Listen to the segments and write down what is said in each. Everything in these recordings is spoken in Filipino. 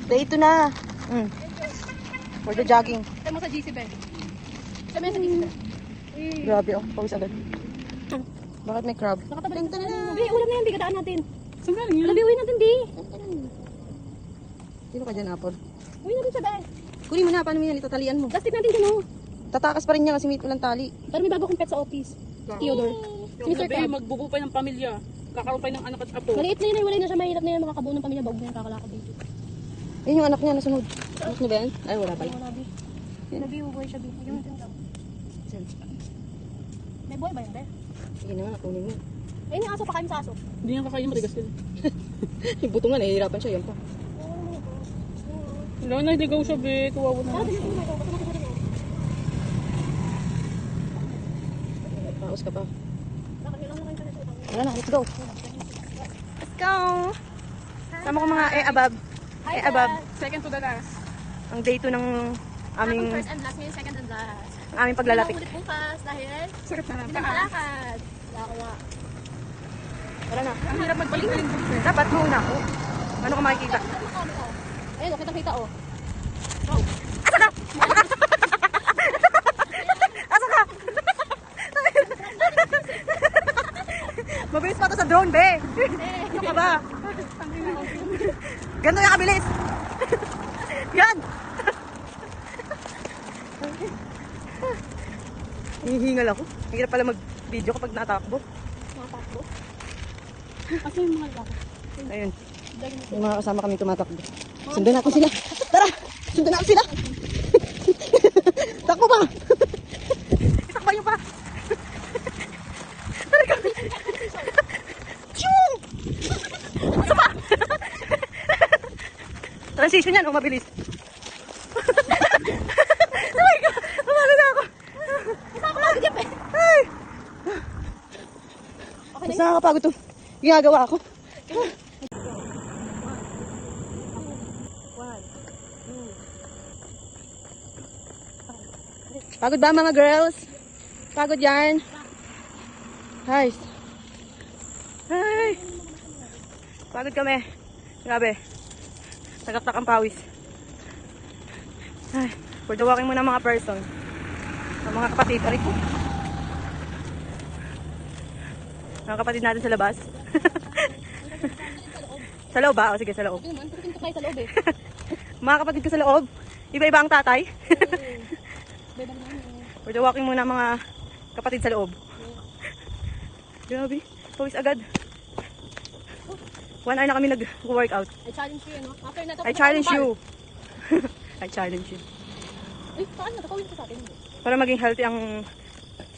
Day 2 na. For the jogging. Ito mo sa GC, Ben. Ito mo sa GC, Ben. Grabe, oh. Pawis agad. Bakit may crab? Nakatabalik na na. Bi, ulam na yan. Bi, gadaan natin. Saan galing yun? Alam, Bi, uwi natin, Bi. Sino ka dyan, Apple? Uwi natin siya, Ben. Kunin mo na. Paano mo yan? Itatalian mo. Plastic natin dyan, oh. Tatakas pa rin niya kasi may walang tali. Pero may bago kong pet sa office. Theodore. Si Mr. Sabi, Crab. magbubuo pa ng pamilya. Kakaroon pa ng anak at apo. Maliit na yun, ay wala na siya. Mahirap na yun. Makakabuo ng pamilya. Bago na yung kakalakad dito. Yun yung anak niya nasunod. Anak niya ba yan? Ay, wala pala. Wala, Bi. Bi, uboy siya, Bi. Ayun. May boy ba yun, Be? Sige na nga, kunin mo. Ayun yung aso, pakain sa aso. Hindi nga kakain, matigas din. Yung buto nga, nahihirapan siya. Yan pa. Wala na, ligaw siya, be. Kawawa na. Tara, tingnan mo ito. Basta natin siya rin, oh. Paus ka pa. Nakakailang na kayo sa nasuot. Wala na, let's go. Let's go! Sama ko mga abab. Hi, Abab. Second to the last. Ang day 2 ng aming, First and last, ngayon second and last. ang aming paglalapit. Ulit bukas dahil Sakit na lang. hindi na makalakad. Kaya. Wala na. Ang hirap magbalik-balik. Dapat muna ako. Ano ka makikita? Ayun, oh, kitang-kita, oh. Asa ka? Mabilis pa to sa drone, be. Ano ka ba? Ganito yung kabilis. Yan. Hihingal ako. Ang hirap pala mag-video kapag natakbo. Nakatakbo. Kasi yung mga laki. Ayun. Yung mga kasama kami tumatakbo. Sundan natin sila. Tara! Sundan natin sila! Takbo pa! Itakbo nyo pa! Tara kami! Chum! Isa pa! Transition yan, mabilis. Oh my God! Umalo na ako! Ay! Mas nakakapagod itong ginagawa ako. Pagod ba mga girls? Pagod yan? Hi. Hi. Pagod kami. Grabe. Tagaktak ang pawis. Ay. For the walking muna mga person. Ang mga kapatid. Aray ko. Mga kapatid natin sa labas. Sa loob ba? O sige, sa loob. Ayun, tutukin tayo sa loob, eh. Mga kapatid ko sa loob. Iba-iba ang tatay. Beba naman, eh. For the walking muna mga kapatid sa loob. Grabe. Pawis agad. 1 hour na kami nag-workout. I challenge you, no? After na to, I challenge you. I challenge you. Uy, saan na? Kakawin ka sa atin. Para maging healthy ang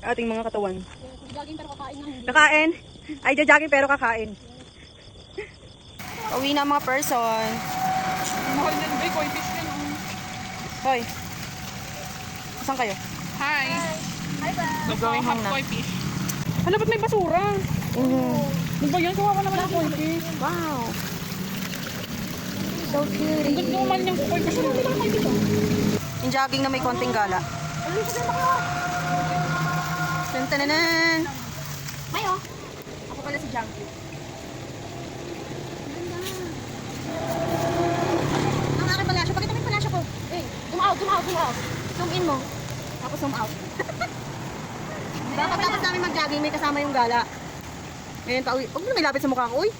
ating mga katawan. Jogging pero kakain ng hindi. Kakain. Ay, jogging pero kakain. Uwi na mga person. Mahal na yung koi fish yun. Hoy. Saan kayo? Hi. Hi, ba? Going home na. Koi fish. Hala, ba't may basura? Ano ba yan? Kawawa naman ang koi fish. Wow. So Ang cute. gusto naman yung koi fish. Yung jogging na may konting gala. Tantananan. Mayo. Ako pala si Jang. Ang aking palasyo. Pakita mo yung palasyo ko. Eh, zoom out, zoom out, zoom out. Zoom in mo. Tapos zoom out. Diba pagkatapos namin mag-jogging, may kasama yung gala. Ngayon pa uwi. Huwag mo na may lapit sa mukha ko, uy.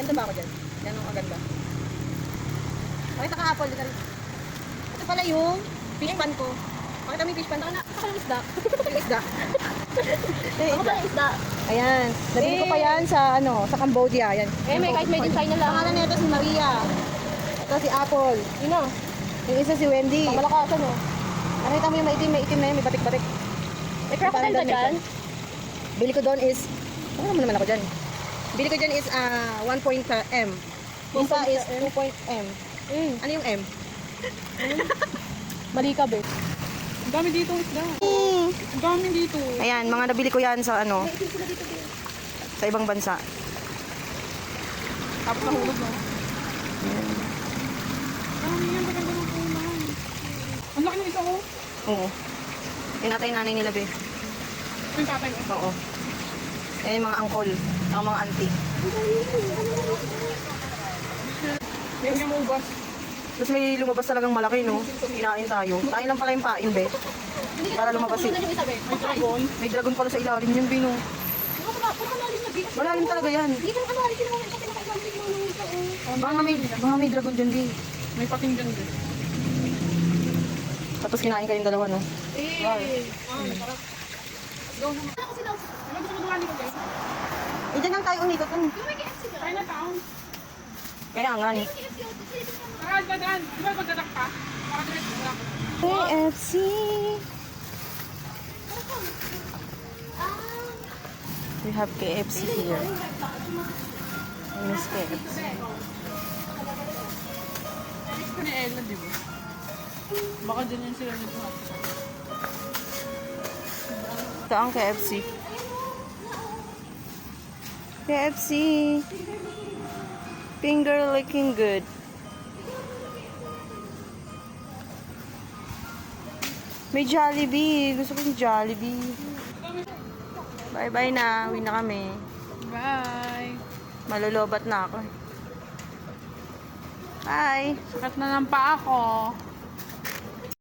Ganda ba ako dyan? Yan ang maganda. Pakita ka, Apple. Ito pala yung fish pan ko. Pakita mo yung fish pan. Saka yung isda. Yung isda. Ako pala yung isda. Ayan. Nabili ko pa yan sa, sa Cambodia. Ayan. Eh, may kahit made in China lang. Pangalan nito si Maria. Ito si Apple. Yun o. Yung isa si Wendy. Pamalakasan o. Nakita mo yung maitim na yun. May batik-batik. May crocodile ba dyan? Bili ko doon is, ano naman ako dyan? Bili ko dyan is 1.m. Isa is 2.m. Ano yung M? Mali ka, be. Ang dami dito isda. Ang dami dito. Ayan, mga nabili ko yan sa sa ibang bansa. Tapos nahulog na. Dami yan, maganda ng punan. Ang laki ng isa ko. Oo. Yung natay nanay nila, be. Ito yung tatay ko. Oo. Ayan yung mga angkol. Ang mga auntie. Yung yung ubas. Tapos may lumabas talagang malaki, no? Kinain tayo. Kain lang pala yung pain, be. Para lumabas eh. Yung isa, be. May dragon. May dragon pala sa ilalim yun, Bino. Pagkamalis na, be. Malalim talaga yan. Hindi ka nakamalis yung mga pinakailalim mo nung ito, oh. Baka may dragon dyan, Bi. May pating dyan din. Tapos kinain kayong dalawa, no? Masarap. Go naman. Ano kasi daw? Ano gusto mo dumanin ko, guys? Eh, dyan lang tayo umikot. Yung may KFC ka? Chinatown. Kaya nga, eh. Tara, dadaan. Di ba magdadak pa? Para diretso lang. KFC. We have KFC here. I miss KFC. Alis ko ni Ella, di ba? Baka dyan yung sila nito. Ito ang KFC. KFC. Finger looking good. May Jollibee. Gusto ko yung Jollibee. Bye-bye na. Uwi na kami. Bye! Malulobat na ako. Bye! Sakat na ng paa ko.